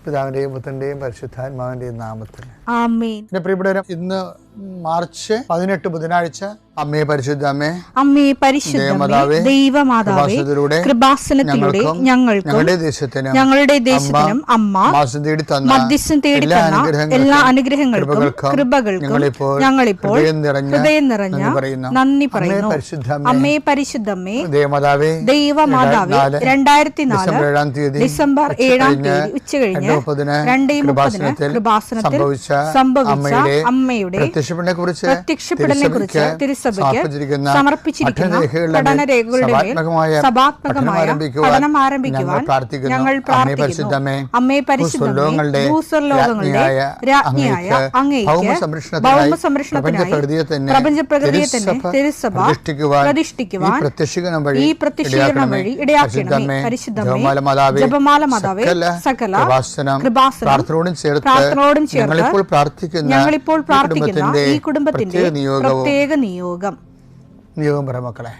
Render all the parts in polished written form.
പിതാവിന്റെയും പുത്രന്റെയും പരിശുദ്ധാത്മാവിന്റെയും നാമത്തിൽ ആമേൻ. എന്റെ പ്രിയപ്പെട്ടവരെ, ഇന്ന് മാർച്ച് 18 ബുധനാഴ്ച. അമ്മേ പരിശുദ്ധ അമ്മേ, അമ്മേ പരിശുദ്ധമേ, ദൈവമാതാവേ, കൃപാസനത്തിലൂടെ ഞങ്ങൾക്കും ഞങ്ങളുടെ ദേശത്തിനും അമ്മ മധ്യസ്ഥം തേടി തന്ന എല്ലാ അനുഗ്രഹങ്ങൾക്കും കൃപകൾക്കും ഞങ്ങളിപ്പോൾ ഹൃദയം നിറഞ്ഞ നന്ദി പറയുന്നു. അമ്മേ പരിശുദ്ധമേ, ദൈവമാതാവേ, 2004 ഡിസംബർ 7 ഉച്ചകഴിഞ്ഞ് 2:30 കൃപാസനത്തിൽ സംഭവിച്ച അമ്മയുടെ പ്രത്യക്ഷപ്പെടലിനെ കുറിച്ച് തിരുസഭയ്ക്ക് സമർപ്പിച്ചിരിക്കുന്ന പഠനരേഖകളുടെ മേൽ സഭാത്മകമായ പഠനം ആരംഭിക്കുവാൻ ഞങ്ങൾ പ്രാർത്ഥിക്കുന്നു. അമ്മേ പരിശുദ്ധമേ, ഭൂസ്വർലോകങ്ങളുടെ രാജ്ഞിയായ അങ്ങേയ്ക്ക് ഭൗമസംരക്ഷണത്തിനായി പ്രപഞ്ചപ്രകൃതിയെ തന്നെ തിരുസഭ പ്രതിഷ്ഠിക്കുവാൻ ഈ പ്രത്യക്ഷീകരണം വഴി ഇടയാക്കണമേ. പരിശുദ്ധമേ, ജപമാല മാതാവേ, സകല കൃപാസനം പ്രാർത്ഥനയോടും ചേർത്ത് ഞങ്ങളിപ്പോൾ പ്രാർത്ഥിക്കുന്ന ഈ കുടുംബത്തിന്റെ പ്രത്യേക നിയോഗം പറ മക്കളെ.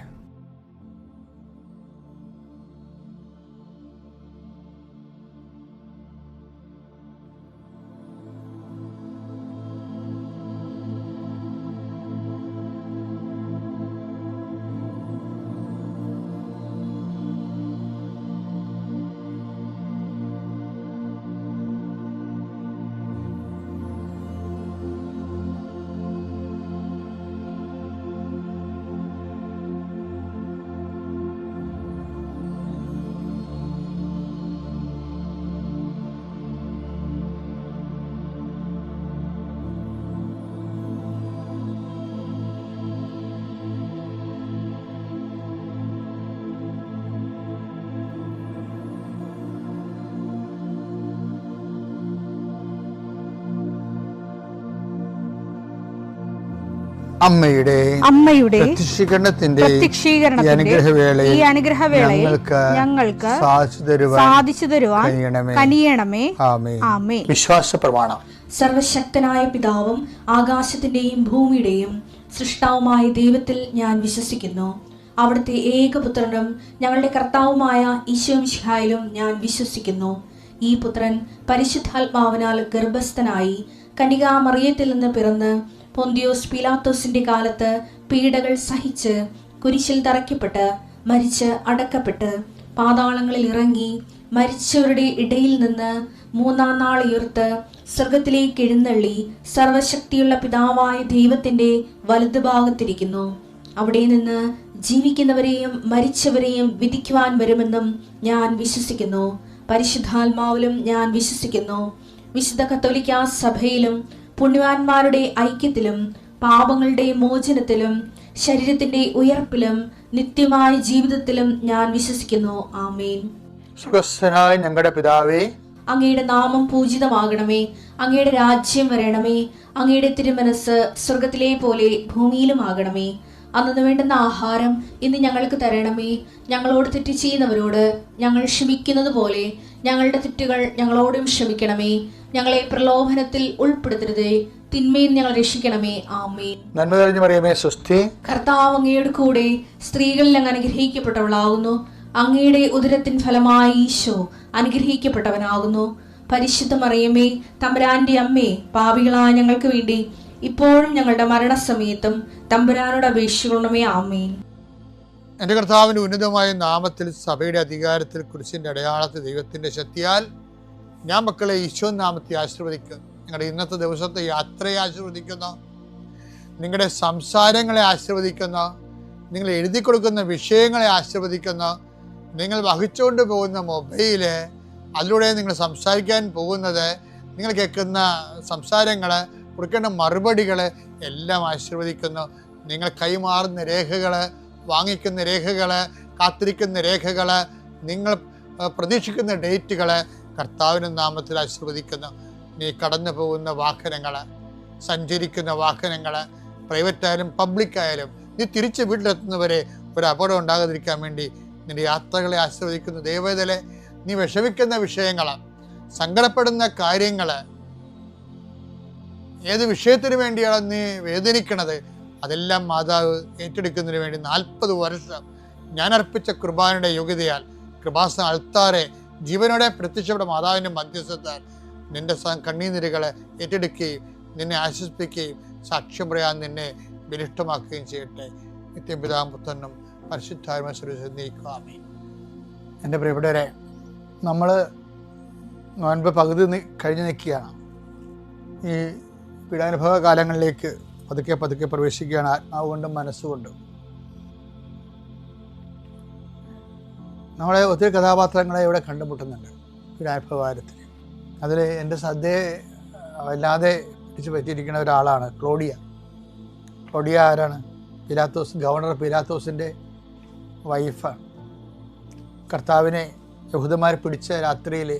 അമ്മയുടെ പ്രത്യക്ഷീകരണത്തിന്റെ ഈ അനുഗ്രഹവേളയിൽ ഞങ്ങൾക്ക് സാധിച്ചു തരുവാൻ കനിയണമേ. ആമേൻ. വിശ്വാസ പ്രമാണം. സർവശക്തനായ പിതാവും ആകാശത്തിന്റെയും ഭൂമിയുടെയും സൃഷ്ടാവുമായ ദൈവത്തിൽ ഞാൻ വിശ്വസിക്കുന്നു. അവിടുത്തെ ഏകപുത്രനും ഞങ്ങളുടെ കർത്താവുമായ ഈശോമിശിഹായിലും ഞാൻ വിശ്വസിക്കുന്നു. ഈ പുത്രൻ പരിശുദ്ധാത്മാവിനാൽ ഗർഭസ്ഥനായി കന്യകാമറിയത്തിൽ നിന്ന് പിറന്ന് പൊന്തിയോസ് പീലാത്തോസിന്റെ കാലത്ത് പീഡകൾ സഹിച്ച് കുരിശിൽ തറയ്ക്കപ്പെട്ട് മരിച്ച് അടക്കപ്പെട്ട് പാതാളങ്ങളിൽ ഇറങ്ങി മരിച്ചവരുടെ ഇടയിൽ നിന്ന് 3-ാം നാൾ ഉയർത്ത് സ്വർഗത്തിലേക്ക് എഴുന്നള്ളി സർവശക്തിയുള്ള പിതാവായ ദൈവത്തിന്റെ വലതുഭാഗത്തിരിക്കുന്നു. അവിടെ നിന്ന് ജീവിക്കുന്നവരെയും മരിച്ചവരെയും വിധിക്കുവാൻ വരുമെന്നും ഞാൻ വിശ്വസിക്കുന്നു. പരിശുദ്ധാത്മാവിലും ഞാൻ വിശ്വസിക്കുന്നു. വിശുദ്ധ കത്തോലിക്കാ സഭയിലും പുണ്യവാന്മാരുടെ ഐക്യത്തിലും പാപങ്ങളുടെ മോചനത്തിലും ശരീരത്തിന്റെ ഉയർപ്പിലും നിത്യമായ ജീവിതത്തിലും ഞാൻ വിശ്വസിക്കുന്നു. ആമേൻ. സ്വർഗ്ഗസ്ഥനായ ഞങ്ങളുടെ പിതാവേ, അങ്ങയുടെ നാമം പൂജിതമാകണമേ. അങ്ങയുടെ രാജ്യം വരണമേ. അങ്ങയുടെ തിരുമനസ് സ്വർഗത്തിലെ പോലെ ഭൂമിയിലും ആകണമേ. അന്നു വേണ്ടുന്ന ആഹാരം ഇന്ന് ഞങ്ങൾക്ക് തരണമേ. ഞങ്ങളോട് തെറ്റ് ചെയ്യുന്നവരോട് ഞങ്ങൾ ക്ഷമിക്കുന്നത് പോലെ ഞങ്ങളുടെ തെറ്റുകൾ ഞങ്ങളോടും ക്ഷമിക്കണമേ. ഞങ്ങളെ പ്രലോഭനത്തിൽ ഉൾപ്പെടുത്തരുതേ, തിന്മയിൽ ഞങ്ങൾ രക്ഷിക്കണമേ. ആമേൻ. നന്മ നിറഞ്ഞ മറിയമേ, സ്വസ്തി. കർത്താവ് അങ്ങയുടെ കൂടെ സ്ത്രീകളിൽ അങ്ങ് അനുഗ്രഹിക്കപ്പെട്ടവളാകുന്നു. അങ്ങയുടെ ഉദരത്തിൻ ഫലമായി ഈശോ അനുഗ്രഹിക്കപ്പെട്ടവനാകുന്നു. പരിശുദ്ധ മറിയമേ, തമ്പുരാന്റെ അമ്മേ, പാപികളായ ഞങ്ങൾക്ക് വേണ്ടി ഇപ്പോഴും ഞങ്ങളുടെ മരണസമയത്തും തമ്പുരാനോട് അപേക്ഷിക്കണമേ. ആമേൻ. എൻ്റെ കർത്താവിൻ്റെ ഉന്നതമായ നാമത്തിൽ സഭയുടെ അധികാരത്തിൽ കുരിശിൻ്റെ അടയാളത്തിൽ ദൈവത്തിൻ്റെ ശക്തിയാൽ ഞാൻ മക്കളെ ഈശോ നാമത്തെ ആശീർവദിക്കുന്നു. നിങ്ങളുടെ ഇന്നത്തെ ദിവസത്തെ യാത്രയെ ആശീർവദിക്കുന്നു. നിങ്ങളുടെ സംസാരങ്ങളെ ആശീർവദിക്കുന്നു. നിങ്ങൾ എഴുതി കൊടുക്കുന്ന വിഷയങ്ങളെ ആശീർവദിക്കുന്നു. നിങ്ങൾ വഹിച്ചുകൊണ്ട് പോകുന്ന മൊബൈല്, അതിലൂടെ നിങ്ങൾ സംസാരിക്കാൻ പോകുന്നത്, നിങ്ങൾ കേൾക്കുന്ന സംസാരങ്ങൾ, കൊടുക്കേണ്ട മറുപടികൾ എല്ലാം ആശീർവദിക്കുന്നു. നിങ്ങൾ കൈമാറുന്ന രേഖകൾ, വാങ്ങിക്കുന്ന രേഖകൾ, കാത്തിരിക്കുന്ന രേഖകൾ, നിങ്ങൾ പ്രതീക്ഷിക്കുന്ന ഡേറ്റുകൾ കർത്താവിൻ്റെ നാമത്തിൽ ആശീർവദിക്കുന്നു. നീ കടന്നു പോകുന്ന വാഹനങ്ങൾ, സഞ്ചരിക്കുന്ന വാഹനങ്ങൾ, പ്രൈവറ്റായാലും പബ്ലിക്കായാലും, നീ തിരിച്ച് വീട്ടിലെത്തുന്നവരെ ഒരു അപകടം ഉണ്ടാകാതിരിക്കാൻ വേണ്ടി നിന്റെ യാത്രകളെ ആശീർവദിക്കുന്നു. ദൈവവേദലെ, നീ വിഷമിക്കുന്ന വിഷയങ്ങൾ, സങ്കടപ്പെടുന്ന കാര്യങ്ങൾ, ഏത് വിഷയത്തിന് വേണ്ടിയാണ് നീ വേദനിക്കണത്, അതെല്ലാം മാതാവ് ഏറ്റെടുക്കുന്നതിന് വേണ്ടി 40 വർഷം ഞാൻ അർപ്പിച്ച കുർബാനയുടെ യോഗ്യതയാൽ കൃപാസന അൾത്താരെ ജീവനോടെ പ്രത്യക്ഷപ്പെട്ട മാതാവിൻ്റെ മധ്യസ്ഥത്താൽ നിന്റെ കണ്ണീനിരകളെ ഏറ്റെടുക്കുകയും നിന്നെ ആശ്വസിപ്പിക്കുകയും സാക്ഷ്യം പറയാൻ നിന്നെ ബലിഷ്ഠമാക്കുകയും ചെയ്യട്ടെ. നിത്യപിതാവും പുത്രനും പരിശുദ്ധാത്മാവിനും. എൻ്റെ പ്രിയപ്പെട്ടവരെ, നമ്മൾ നോൻപ് പകുതി കഴിഞ്ഞ് നിൽക്കുകയാണ്. ഈ പീഡാനുഭവ കാലങ്ങളിലേക്ക് പതുക്കെ പതുക്കെ പ്രവേശിക്കുകയാണ്, ആത്മാവ് കൊണ്ടും മനസ്സുകൊണ്ടും. നമ്മളെ ഒത്തിരി കഥാപാത്രങ്ങളെ ഇവിടെ കണ്ടുമുട്ടുന്നുണ്ട് പീഡാനുഭവകാലത്തിൽ. അതിൽ എൻ്റെ ശ്രദ്ധയെ വല്ലാതെ പിടിച്ചു പറ്റിയിരിക്കുന്ന ഒരാളാണ് ക്ലോഡിയ. ക്ലോഡിയ ആരാണ്? പിലാത്തോസ്, ഗവർണർ പിലാത്തോസിൻ്റെ വൈഫാണ്. കർത്താവിനെ യഹൂദന്മാർ പിടിച്ച രാത്രിയിൽ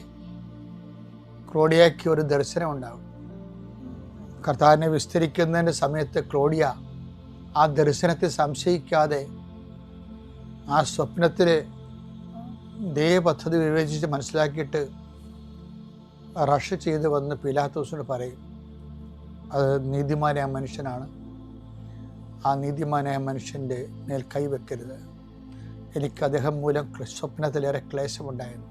ക്ലോഡിയയ്ക്ക് ഒരു ദർശനം ഉണ്ടാകും. കർത്താവിനെ വിസ്തരിക്കുന്നതിൻ്റെ സമയത്ത് ക്ലോഡിയ ആ ദർശനത്തെ സംശയിക്കാതെ ആ സ്വപ്നത്തിൽ ദൈവപദ്ധതി വിവേചിച്ച് മനസ്സിലാക്കിയിട്ട് റഷ് ചെയ്ത് വന്ന് പിലാത്തോസിനോട് പറയും, അത് നീതിമാനായ മനുഷ്യനാണ്, ആ നീതിമാനായ മനുഷ്യൻ്റെ മേൽ കൈവെക്കരുത്, എനിക്ക് അദ്ദേഹം മൂലം സ്വപ്നത്തിലേറെ ക്ലേശമുണ്ടായിരുന്നു.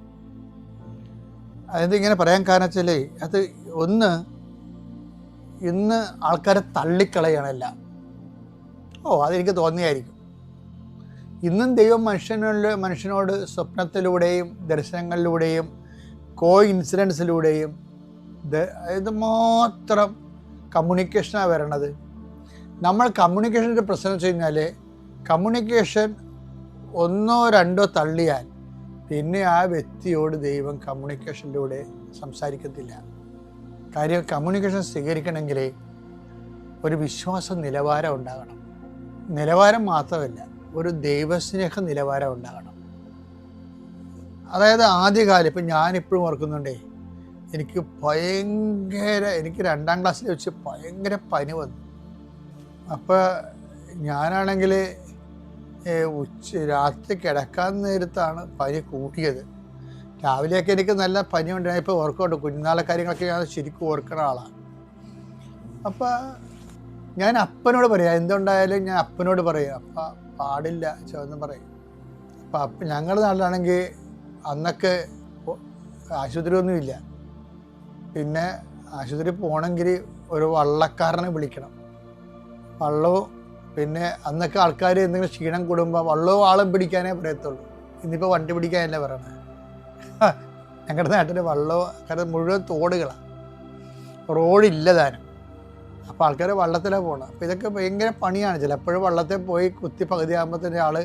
അതെന്തിങ്ങനെ പറയാൻ കാരണം വെച്ചാൽ അത് ഒന്ന്, ഇന്ന് ആൾക്കാരെ തള്ളിക്കളയണല്ല. അതെനിക്ക് തോന്നിയായിരിക്കും. ഇന്നും ദൈവം മനുഷ്യനോട് സ്വപ്നത്തിലൂടെയും ദർശനങ്ങളിലൂടെയും ഇൻസിഡൻസിലൂടെയും ഇത് മാത്രം കമ്മ്യൂണിക്കേഷനാണ് വരണത്. നമ്മൾ കമ്മ്യൂണിക്കേഷൻ്റെ പ്രശ്നം വെച്ച് കഴിഞ്ഞാൽ കമ്മ്യൂണിക്കേഷൻ ഒന്നോ രണ്ടോ തള്ളിയാൽ പിന്നെ ആ വ്യക്തിയോട് ദൈവം കമ്മ്യൂണിക്കേഷനിലൂടെ സംസാരിക്കത്തില്ല. കാര്യം കമ്മ്യൂണിക്കേഷൻ സ്വീകരിക്കണമെങ്കിൽ ഒരു വിശ്വാസ നിലവാരം ഉണ്ടാകണം. നിലവാരം മാത്രമല്ല, ഒരു ദൈവസ്നേഹ നിലവാരം ഉണ്ടാകണം. അതായത് ആദ്യകാലം, ഇപ്പം ഞാനിപ്പോഴും ഓർക്കുന്നുണ്ടേ, എനിക്ക് 2ാം ക്ലാസ്സിൽ വെച്ച് ഭയങ്കര പനി വന്നു. അപ്പോൾ ഞാനാണെങ്കിൽ രാത്രി കിടക്കാൻ നേരത്താണ് പനി കൂട്ടിയത്. രാവിലെയൊക്കെ എനിക്ക് നല്ല പനി ഉണ്ട്. ഞാൻ ഇപ്പോൾ ഓർക്കുന്നുണ്ട്, കുഞ്ഞുനാളെ കാര്യങ്ങളൊക്കെ ഞാൻ ശരിക്കും ഓർക്കുന്ന ആളാണ്. അപ്പോൾ ഞാൻ അപ്പനോട് പറയാം, എന്തുണ്ടായാലും ഞാൻ അപ്പനോട് പറയും. അപ്പം പാടില്ല ചെന്ന് പറയും. അപ്പം ഞങ്ങളുടെ നാട്ടിലാണെങ്കിൽ അന്നൊക്കെ ആശുപത്രിയൊന്നുമില്ല. പിന്നെ ആശുപത്രി പോകണമെങ്കിൽ ഒരു വള്ളക്കാരനെ വിളിക്കണം. വള്ളവും പിന്നെ അന്നൊക്കെ ആൾക്കാർ എന്തെങ്കിലും ക്ഷീണം കൂടുമ്പോൾ വള്ളവും ആളും പിടിക്കാനേ പറയത്തുള്ളൂ. ഇന്നിപ്പോൾ വണ്ടി പിടിക്കാനല്ല പറയണത്. ഞങ്ങളുടെ നാട്ടിൽ വള്ളവും, കാരണം മുഴുവൻ തോടുകളാണ്, റോഡില്ല താനും. അപ്പോൾ ആൾക്കാർ വള്ളത്തിലാണ് പോകണം. അപ്പോൾ ഇതൊക്കെ ഭയങ്കര പണിയാണ്. ചിലപ്പോഴും വള്ളത്തിൽ പോയി കുത്തി പകുതിയാകുമ്പോൾ തന്നെ ആൾ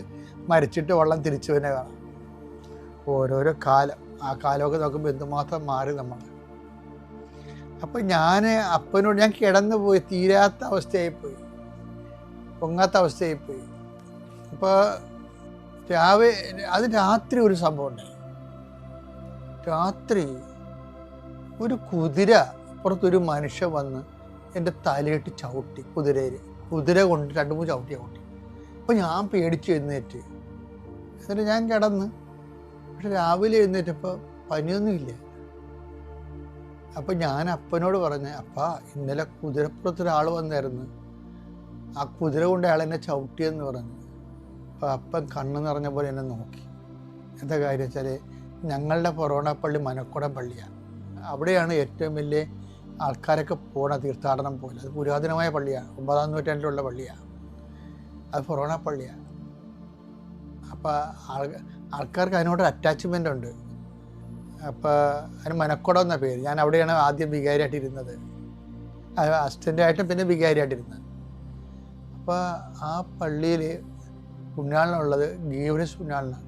മരിച്ചിട്ട് വള്ളം തിരിച്ചു തന്നെ കാണാം. ഓരോരോ കാലം, ആ കാലമൊക്കെ നോക്കുമ്പോൾ എന്തുമാത്രം മാറി നമ്മൾ. അപ്പം ഞാൻ അപ്പനോട്, ഞാൻ കിടന്നു പോയി, തീരാത്ത അവസ്ഥയായിപ്പോയി, പൊങ്ങാത്ത അവസ്ഥയായിപ്പോയി. അപ്പോൾ രാത്രി ഒരു സംഭവം ഉണ്ടായി. രാത്രി ഒരു കുതിര, പുറത്തൊരു മനുഷ്യൻ വന്ന് എൻ്റെ തലയിട്ട് ചവിട്ടി. കുതിര കൊണ്ട് 2-3 ചവിട്ടി. അപ്പോൾ ഞാൻ പേടിച്ച് എഴുന്നേറ്റ്. എന്നിട്ട് ഞാൻ കിടന്ന്. പക്ഷെ രാവിലെ എഴുന്നേറ്റപ്പോൾ പനിയൊന്നുമില്ല. അപ്പം ഞാൻ അപ്പനോട് പറഞ്ഞ്, അപ്പാ ഇന്നലെ കുതിരപ്പുറത്തൊരാൾ വന്നായിരുന്നു, ആ കുതിര കൊണ്ട് അയാൾ എന്നെ ചവിട്ടിയെന്ന് പറഞ്ഞു. അപ്പോൾ അപ്പൻ കണ്ണ് നിറഞ്ഞ പോലെ എന്നെ നോക്കി. എന്താ കാര്യം വെച്ചാൽ ഞങ്ങളുടെ ഫൊറോണ പള്ളി മനക്കുടം പള്ളിയാണ്. അവിടെയാണ് ഏറ്റവും വലിയ ആൾക്കാരൊക്കെ പോണ തീർത്ഥാടനം പോലെ. അത് പുരാതനമായ പള്ളിയാണ്, 9ാം നൂറ്റാണ്ടിലുള്ള പള്ളിയാണ്. അത് ഫൊറോണ പള്ളിയാണ്. അപ്പോൾ ആൾക്കാർക്ക് അതിനോടൊരു അറ്റാച്ച്മെൻ്റ് ഉണ്ട്. അപ്പോൾ അതിന് മനക്കുടം എന്ന പേര്. ഞാൻ അവിടെയാണ് ആദ്യം വികാരിയായിട്ടിരുന്നത്, അസിസ്റ്റൻ്റായിട്ടും പിന്നെ വികാരിയായിട്ടിരുന്നത്. അപ്പോൾ ആ പള്ളിയിൽ പുണ്യാളനുള്ളത് ഗീവരസ് പുണ്യാളനാണ്.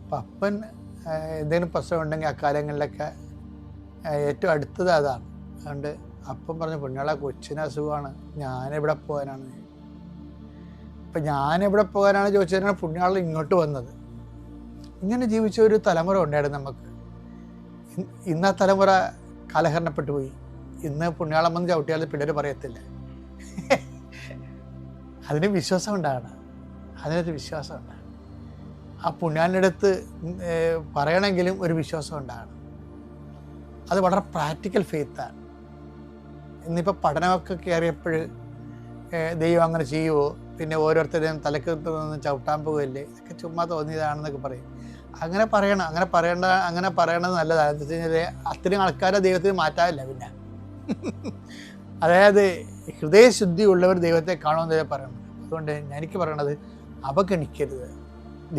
അപ്പം അപ്പൻ എന്തെങ്കിലും പ്രശ്നം ഉണ്ടെങ്കിൽ അക്കാലങ്ങളിലൊക്കെ ഏറ്റവും അടുത്തത് അതാണ്. അതുകൊണ്ട് അപ്പം പറഞ്ഞു, പുണ്യാള കൊച്ചിന് അസുഖമാണ്, ഞാനെവിടെ പോകാനാണ്. അപ്പം ഞാനെവിടെ പോകാനാണ് ചോദിച്ചതിനാണ് പുണ്യാളൻ ഇങ്ങോട്ട് വന്നത്. ഇങ്ങനെ ജീവിച്ച ഒരു തലമുറ ഉണ്ടായിരുന്നു നമുക്ക്. ഇന്ന് ആ തലമുറ കാലഹരണപ്പെട്ടു പോയി. ഇന്ന് പുണ്യാളം വന്ന് ചവിട്ടിയാൽ പിള്ളേർ പറയത്തില്ല. അതിന് വിശ്വാസം ഉണ്ടാകണം, അതിനൊരു വിശ്വാസം ഉണ്ടാകണം. ആ പുണ്യാളിൻ്റെ അടുത്ത് പറയണമെങ്കിലും ഒരു വിശ്വാസം ഉണ്ടാകണം. അത് വളരെ പ്രാക്ടിക്കൽ ഫെയ്ത്താണ്. ഇന്നിപ്പോൾ പഠനമൊക്കെ കയറിയപ്പോൾ ദൈവം അങ്ങനെ ചെയ്യുമോ, പിന്നെ ഓരോരുത്തരെയും തലക്ക് നിന്ന് ചവിട്ടാൻ പോകുകയല്ലേ, ഇതൊക്കെ ചുമ്മാ തോന്നിയതാണെന്നൊക്കെ പറയും. അങ്ങനെ പറയണത് നല്ലതാണ്. എന്താ വെച്ച് കഴിഞ്ഞാൽ അത്രയും ആൾക്കാരെ ദൈവത്തിന് മാറ്റാറില്ല. പിന്നെ അതായത് ഹൃദയശുദ്ധി ഉള്ളവർ ദൈവത്തെ കാണുമെന്നേ പറയണം. അതുകൊണ്ട് എനിക്ക് പറയണത് അവഗണിക്കരുത്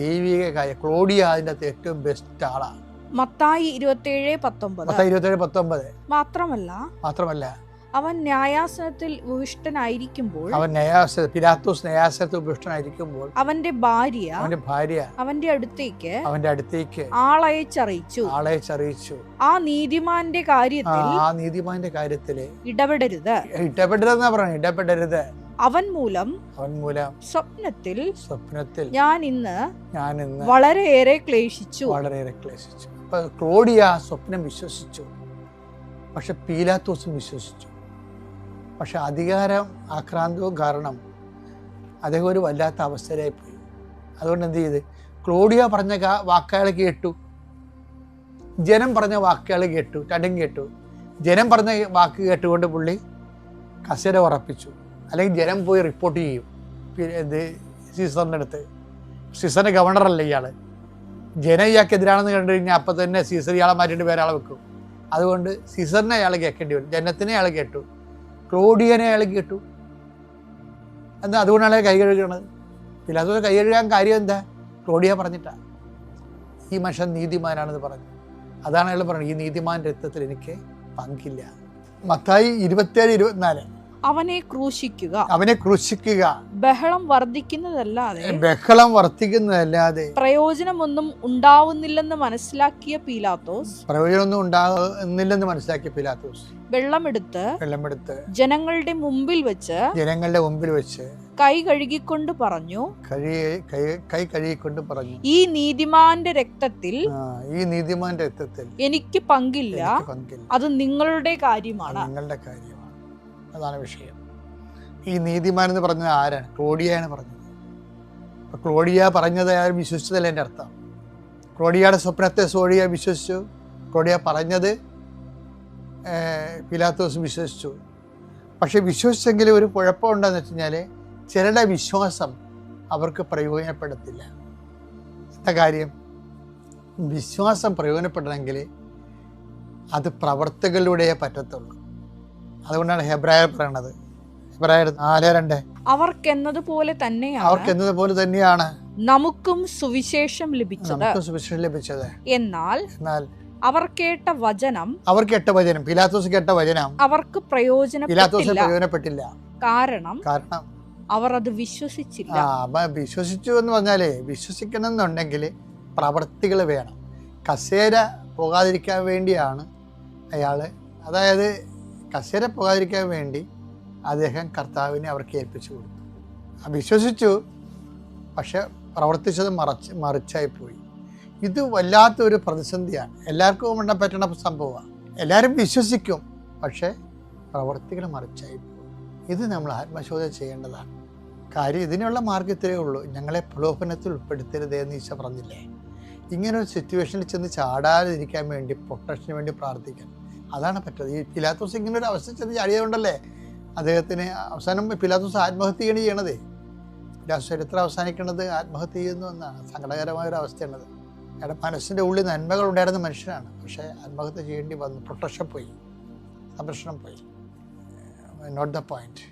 ദൈവിക കാര്യം. ക്ലോഡിയ അതിൻ്റെ അകത്ത് ഏറ്റവും ബെസ്റ്റ് ആളാണ്. മത്തായി 27:19 മാത്രമല്ല അവൻ ന്യായാസനത്തിൽ ഉപവിഷ്ടനായിരിക്കുമ്പോൾ പിലാത്തോസ് ന്യായാസനത്തിൽ ഉപവിഷ്ടനായിരിക്കുമ്പോൾ അവന്റെ ഭാര്യ അവന്റെ അടുത്തേക്ക് ആളയച്ചറിയിച്ചു. ആ നീതിമാന്റെ കാര്യത്തിൽ ഇടപെടരുത്. അവൻ മൂലം സ്വപ്നത്തിൽ ഞാൻ ഇന്ന് വളരെയേറെ ക്ലേശിച്ചു. അപ്പൊ ക്ലോഡിയ സ്വപ്നം വിശ്വസിച്ചു, പക്ഷെ പീലാത്തോസും വിശ്വസിച്ചു. പക്ഷെ അധികാരം ആക്രാന്തവും കാരണം അദ്ദേഹം ഒരു വല്ലാത്ത അവസ്ഥയിലായി പോയി. അതുകൊണ്ട് എന്ത് ചെയ്ത്, ക്ലോഡിയ പറഞ്ഞ വാക്കുകൾ കേട്ടു, ജനം പറഞ്ഞ വാക്കുകൾ കേട്ടു, രണ്ടും കേട്ടു. ജനം പറഞ്ഞ വാക്ക് കേട്ടുകൊണ്ട് പുള്ളി കസേര ഉറപ്പിച്ചു. അല്ലെങ്കിൽ ജനം പോയി റിപ്പോർട്ട് ചെയ്യും സീസറിൻ്റെ അടുത്ത്. സീസറിൻ്റെ ഗവർണറല്ല ഇയാൾ. ജനം ഇയാൾക്കെതിരാണെന്ന് കണ്ടു കഴിഞ്ഞാൽ അപ്പം തന്നെ സീസർ ഇയാളെ മാറ്റിയിട്ട് വേറെ ആളെ വെക്കും. അതുകൊണ്ട് സീസറിനെ അയാൾ കേൾക്കേണ്ടി വരും. ജനത്തിനെ അയാൾ കേട്ടു, ക്ലോഡിയനെ അയാൾ കേട്ടു. എന്താ അതുകൊണ്ടാണ് അയാൾ കൈ കഴുകണത്. പിലാത്തോസ് കൈ കഴുകാൻ കാര്യം എന്താ? ക്ലോഡിയ പറഞ്ഞിട്ടാണ്. ഈ മനുഷ്യൻ നീതിമാനാണെന്ന് പറഞ്ഞു. അതാണ് അയാൾ പറഞ്ഞത്, ഈ നീതിമാൻ്റെ രക്തത്തിൽ എനിക്ക് പങ്കില്ല. മത്തായി 27:24 അവനെ ക്രൂശിക്കുക. ബഹളം വർദ്ധിക്കുന്നതല്ലാതെ പ്രയോജനമൊന്നും ഉണ്ടാവുന്നില്ലെന്ന് മനസ്സിലാക്കിയ പീലാത്തോസ് വെള്ളമെടുത്ത് ജനങ്ങളുടെ മുമ്പിൽ വെച്ച് കൈ കഴുകിക്കൊണ്ട് പറഞ്ഞു, ഈ നീതിമാന്റെ രക്തത്തിൽ എനിക്ക് പങ്കില്ല, അത് നിങ്ങളുടെ കാര്യമാണ്. അതാണ് വിഷയം. ഈ നീതിമാൻ എന്ന് പറഞ്ഞത് ആരാണ്? ക്ലോഡിയയാണ് പറഞ്ഞത്. അപ്പം ക്ലോഡിയ പറഞ്ഞത് ആരും വിശ്വസിച്ചതല്ല എൻ്റെ അർത്ഥം. ക്ലോഡിയയുടെ സ്വപ്നത്തെ ക്ലോഡിയ വിശ്വസിച്ചു. ക്ലോഡിയ പറഞ്ഞത് പിലാത്തോസ് വിശ്വസിച്ചു. പക്ഷെ വിശ്വസിച്ചെങ്കിൽ ഒരു കുഴപ്പമുണ്ടെന്ന് വെച്ച് കഴിഞ്ഞാൽ ചിലരുടെ വിശ്വാസം അവർക്ക് പ്രയോജനപ്പെടത്തില്ല. എന്താ കാര്യം? വിശ്വാസം പ്രയോജനപ്പെടണമെങ്കിൽ അത് പ്രവർത്തികളിലൂടെ പറ്റത്തുള്ളൂ. അതുകൊണ്ടാണ് ഹെബ്രായർ പറയണത്, ഹെബ്രായർ 4:2 അവർക്കെന്നതുപോലെ തന്നെയാണ് നമുക്കും സുവിശേഷം ലഭിച്ചത്. എന്നാൽ അവർ കേട്ട വചനം പിലാത്തോസ് കേട്ട വചനം അവർക്ക് പ്രയോജനപ്പെട്ടില്ല. കാരണം അവർ അത് വിശ്വസിച്ചില്ല. വിശ്വസിച്ചു എന്ന് പറഞ്ഞാലേ, വിശ്വസിക്കണം എന്നുണ്ടെങ്കിൽ പ്രവർത്തികൾ വേണം. കസേര പോകാതിരിക്കാൻ വേണ്ടിയാണ് അയാള്, അതായത് കസേര പോകാതിരിക്കാൻ വേണ്ടി അദ്ദേഹം കർത്താവിനെ അവർക്ക് ഏൽപ്പിച്ചു കൊടുത്തു. വിശ്വസിച്ചു, പക്ഷെ പ്രവർത്തിച്ചത് മറിച്ചായിപ്പോയി. ഇത് വല്ലാത്തൊരു പ്രതിസന്ധിയാണ്. എല്ലാവർക്കും ഉണ്ടാൻ പറ്റുന്ന സംഭവമാണ്. എല്ലാവരും വിശ്വസിക്കും, പക്ഷേ പ്രവർത്തികൾ മറിച്ചായിപ്പോയി. ഇത് നമ്മൾ ആത്മശോധന ചെയ്യേണ്ടതാണ്. കാര്യം ഇതിനുള്ള മാർഗത്തിലേ ഉള്ളൂ. ഞങ്ങളെ പ്രലോഭനത്തിൽ ഉൾപ്പെടുത്തരുത് എന്ന് ഈശോ പറഞ്ഞില്ലേ? ഇങ്ങനൊരു സിറ്റുവേഷനിൽ ചെന്ന് ചാടാതിരിക്കാൻ വേണ്ടി, പ്രൊട്ടക്ഷന് വേണ്ടി പ്രാർത്ഥിക്കണം. അതാണ് പറ്റുന്നത്. ഈ പിലാത്തോസ് ഇങ്ങനൊരു അവസ്ഥ ചെന്ന് ചാടിയതുകൊണ്ടല്ലേ അദ്ദേഹത്തിന് അവസാനം പിലാത്തോസ് ആത്മഹത്യയാണ് ചെയ്യണത്. പിലാത്തോസ് ചരിത്രം അവസാനിക്കുന്നത് ആത്മഹത്യ ചെയ്യുന്നു എന്നാണ്. സങ്കടകരമായൊരു അവസ്ഥയാണത്. അയാളുടെ മനസ്സിൻ്റെ ഉള്ളിൽ നന്മകൾ ഉണ്ടായിരുന്ന മനുഷ്യനാണ്, പക്ഷേ ആത്മഹത്യ ചെയ്യേണ്ടി വന്നു. പ്രൊട്ടക്ഷൻ പോയി, സംരക്ഷണം പോയി. Note the point.